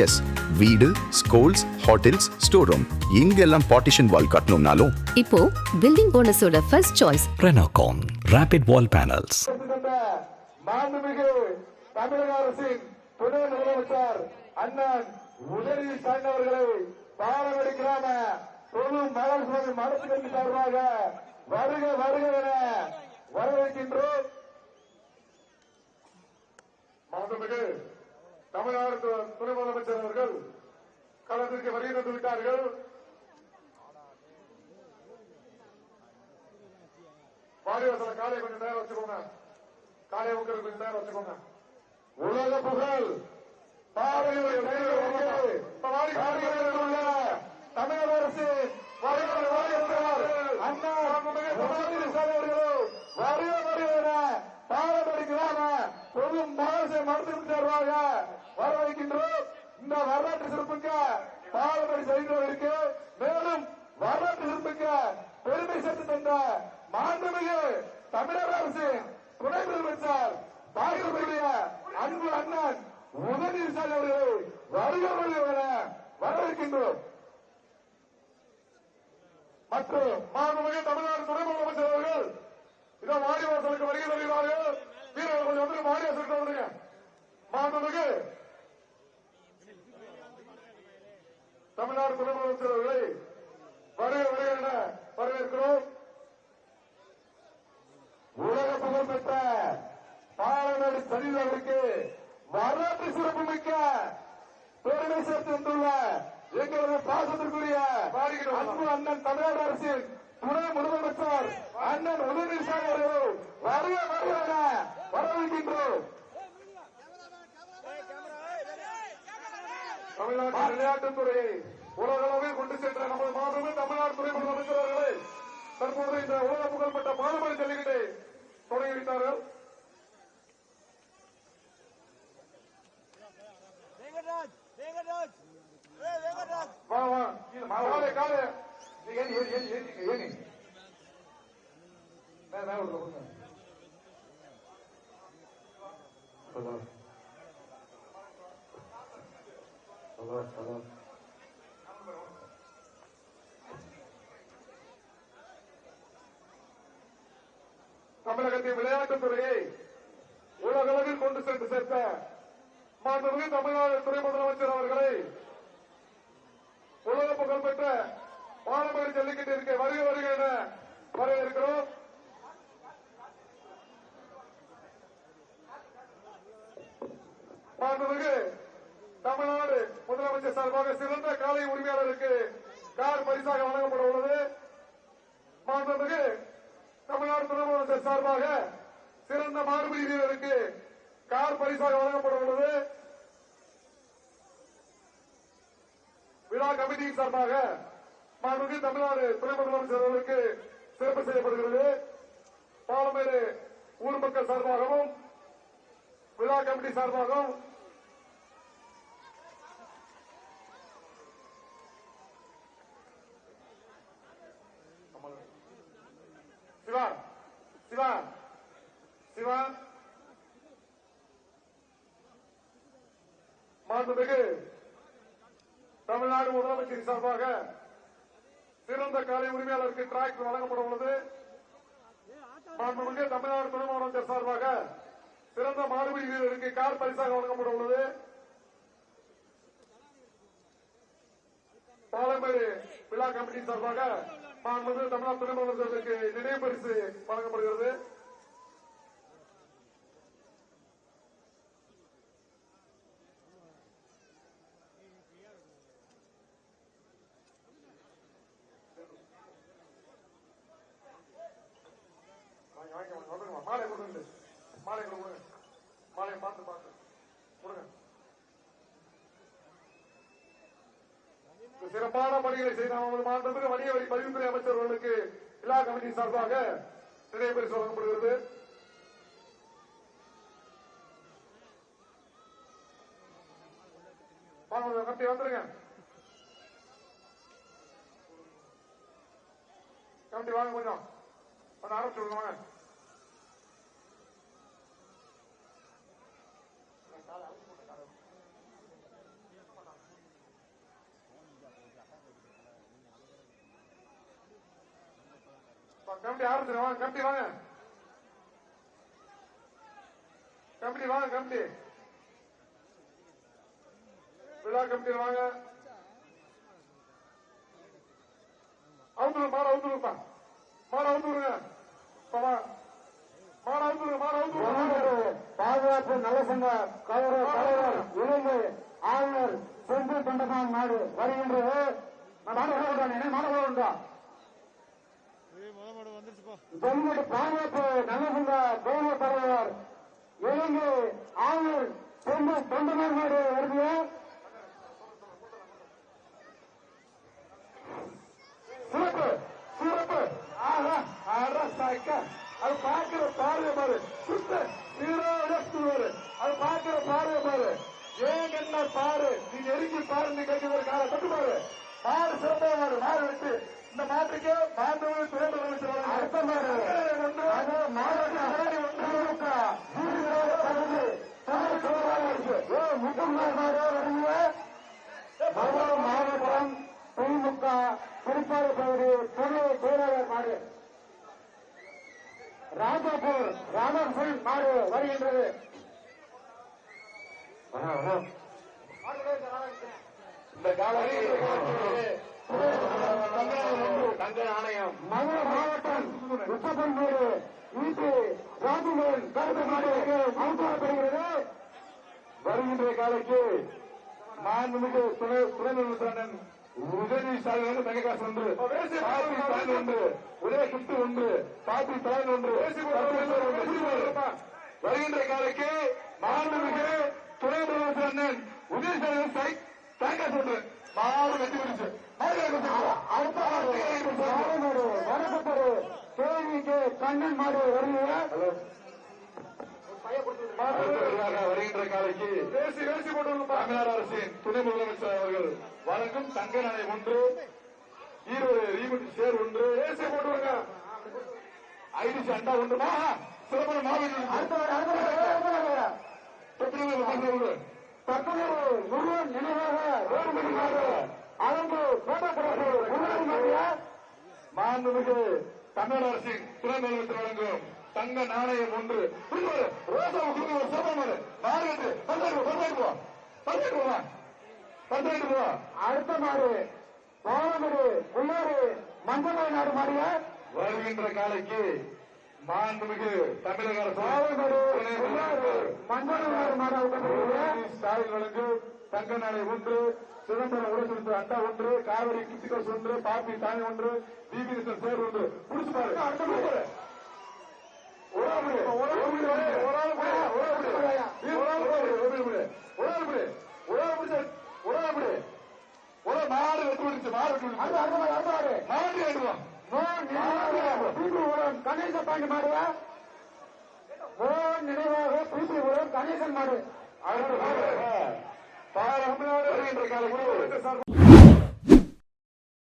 S, வீடு, schools, hotels, store room இங்கெல்லாம் partition wall கட்டணும்னாலும் இப்போ பில்டிங் போனஸோட first choice Renocon Rapid Wall Panels. மாண்புமிகு தமிழக அரசின் துணை முதலமைச்சர் அண்ணன் உதயநிதி ஸ்டாலின் அவர்களை பாலமேடு கிராம பொது மலர் சுவாமி மரத்துக்கு சார்பாக வருக வருக என வரவேற்கின்றோம். மாண்புமிகு தமிழ்நாடு துணை முதலமைச்சர் அவர்கள் களத்திற்கு வருகை தந்து விட்டார்கள். வாரிவாசல காலை கொஞ்சம் நேரம் வச்சுக்கோங்க. காலை உட்கார கொஞ்சம் நேரம் வச்சுக்கோங்க. உலக புகழ் தமிழக அரசு பொது மருத்துவ சார்பாக வரவேற்கின்றோம். இந்த வரலாற்று சிறப்புக்க பாலமேடு செல்கிறவர்களுக்கு மேலும் வரலாற்று சிறப்புக்க பெருமை சேர்த்து தந்த மாண்புமிகு தமிழக அரசு துணை முதலமைச்சர் தாக்கக்கூடிய அன்பு அண்ணன் உதயநிதி ஸ்டாலின் அவர்களை வருக வருக என வரவேற்கின்றோம். மற்றும் மாண்புமிகு தமிழ்நாடு துணை முதலமைச்சர் அவர்கள் இதோ வாடிவாசலுக்கு வருகை தருகிறார்கள். வீரர்கள் கொஞ்சம் வந்து வாடிவாசலுக்கு வந்துருங்க. மாண்புமிகு தமிழ்நாடு துணை முதலமைச்சர் அவர்களை வருக வருக என வரவேற்கிறோம். உலக புகழ் பெற்ற பாலமேடு சனிதவருக்கு வரலாற்று சிறப்புமிக்க பெருமை சேர்த்து வந்துள்ள எங்களது பாசத்திற்குரிய அன்பு அண்ணன் தமிழ்நாடு அரசின் துணை முதலமைச்சர் அண்ணன் உதயநிதி ஸ்டாலின் அவர்கள் வருக வருக என வரவேற்கின்றோம். தமிழ்நாட்டு விளையாட்டுத்துறையை உலகளவில் கொண்டு சென்ற நமது மாண்புமிகு தமிழ்நாடு துணை முதலமைச்சர் அவர்களை தற்போது இந்த உலக புகழ்பெற்ற பாலமேடு ஜல்லிக்கட்டை தொடங்கி வைத்தார்கள். தமிழகத்தின் விளையாட்டுத்துறையை உலகளவில் கொண்டு சென்று சேர்த்த மாண்புமிகு தமிழ்நாடு துணை முதலமைச்சர் அவர்களை உலக புகழ் பெற்ற பாலமேடு ஜல்லிக்கட்டிற்கு வருக வருக என வரவேற்கிறோம். மாண்புமிகு தமிழ்நாடு முதலமைச்சர் சார்பாக சிறந்த காலை உரிமையாளருக்கு கார் பரிசாக வழங்கப்பட உள்ளது. மாண்புமிகு தமிழ்நாடு துணை முதலமைச்சர் சார்பாக சிறந்த மாடுபிடி வீரருக்கு கார் பரிசாக வழங்கப்பட உள்ளது. விழா கமிட்டியின் சார்பாக மாண்புமிகு தமிழ்நாடு துணை முதலமைச்சர் அவர்களுக்கு சிறப்பு செய்யப்படுகிறது. பாலமேடு ஊர் மக்கள் சார்பாகவும் விழா கமிட்டி சார்பாகவும் சிவா சிவா சிவா மாண்புமிகு தமிழ்நாடு முதலமைச்சர் சார்பாக சிறந்த காலை உரிமையாளருக்கு டிராக்டர் வழங்கப்பட உள்ளது. மாண்புமிகு தமிழ்நாடு துணை முதலமைச்சர் சார்பாக சிறந்த மாடுபிடி வீரருக்கு கார் பரிசாக வழங்கப்பட உள்ளது. பாலமேடு விழா கமிட்டி சார்பாக மாண்புமிகு தமிழ்நாடு துணை முதலமைச்சருக்கு நினைவு பரிசு வழங்கப்படுகிறது. மாலை கொடுங்க, மாலை கொடுங்க, மாலை பார்த்து பார்த்து கொடுங்க. சிறப்பான பணிகளை செய்த மாண்புமிகு வணிக வரி பதிவுத்துறை அமைச்சர்களுக்கு விழா கமிட்டி சார்பாக நினைவு பரிசு வழங்கப்படுகிறது. கமிட்டி வந்துருங்க. கமிட்டி வாங்க, கொஞ்சம் ஆரம்பிச்சு விடுங்க. கமிட்டி ஆரம்பிச்சிடும் வாங்க கமிட்டி வாங்க கமிட்டி வாங்க கமிட்டி விழா கமிட்டி வாங்க அவுத்துருங்க மாட அவுத்துருங்கப்பா மாட அவுத்துருங்க மாட அவுத்துருங்க மாட அவுத்துருங்க பாதுகாப்பு நல்ல சங்க தலைவர் இளைஞர் ஆளுநர் செந்து தொண்டமான் நாடு வருகின்றது. ஜல்லிக்கட்டு பாதுகாப்பு நல்ல சங்க கௌரவ தலைவர் இளைஞர் ஆளுநர் செந்து தொண்டமான் நாடு வருது. சிறப்பு சிறப்பு ஆஹா அரசாக்க அது பார்க்கிற பார்வை பாரு சுத்த சீரோடு அது பார்க்கிற பார்வை பாரு ஏன் என்ன பாரு நீ நெருங்கி பாரு நீ கேட்கிற கால தட்டு பாரு மாடு சிறப்பாக மாடு மாடு விட்டு இந்த மாட்டுக்கு மாட்டு துணை முதலமைச்சர் அடுத்த மாடு மாவட்டம் திமுக திருப்பாறு பகுதி துணை செயலாளர் மாடு ராஜாப்பூர் ராமன் மாடு வருகின்றது. இந்த காலையில் தங்க நாணயம் மதுரை மாவட்டம் உச்சப்பன்பூர் ஈட்டு ராஜுமன் கருத்து மாடு அவுத்தாரப்படுகிறது. வருகின்ற காலைக்கு மாண்புமிகு துணை முதலமைச்சர் உதவி சாலை மெககாசு ஒன்று பாத்தி தலைன் ஒன்று உதய கிஃப்ட் ஒன்று பாத்தி தலைன் ஒன்று வருகின்ற காலைக்கு மாண்புமிகு துணை முதலமைச்சர் அண்ணன் உதய சாலை தேங்காய் ஒன்று மாடு வெற்றி பெற்று வடப்பட்டது கேள்விக்கு கண்ணன் மாடு வருகிற வருகின்ற காலைக்கு தமிழ்நாடு அரசின் துணை முதலமைச்சர் அவர்கள் வழங்கும் தங்க நாணயம் ஒன்று ஈரோடு ரீமண்ட் சேர் ஒன்று ஏசி போட்டுவாங்க ஐடிசி அண்டா ஒன்று சிறப்பான மாவட்டம் தற்போது முருகன் நினைவாக அதற்கு மாண்புமிகு தமிழ்நாடு அரசின் துணை முதலமைச்சர் வழங்கும் தங்க நாணயம் ஒன்று அடுத்த மாடு கோலமடு உள்ளாறு மஞ்சள் நாடு மாறிய வருகின்ற காலைக்கு மாண்புமிகு தமிழக மஞ்சள் நாடு மாடு ஸ்டாலின் வழங்கும் தங்க நாணயம் ஒன்று சிதம்பரம் உடல் அண்டா ஒன்று காவிரி கிச்சிகோஸ் ஒன்று பாப்பி தானி ஒன்று பிபி சேர் ஒன்று புடிச்சு பாரு அடுத்த மாடு வெட்டி விடுச்சு மாடு கணேச பாண்டி மாடுவா நினைவாக பிபி கணேசன் மாடு வருகின்ற காலம்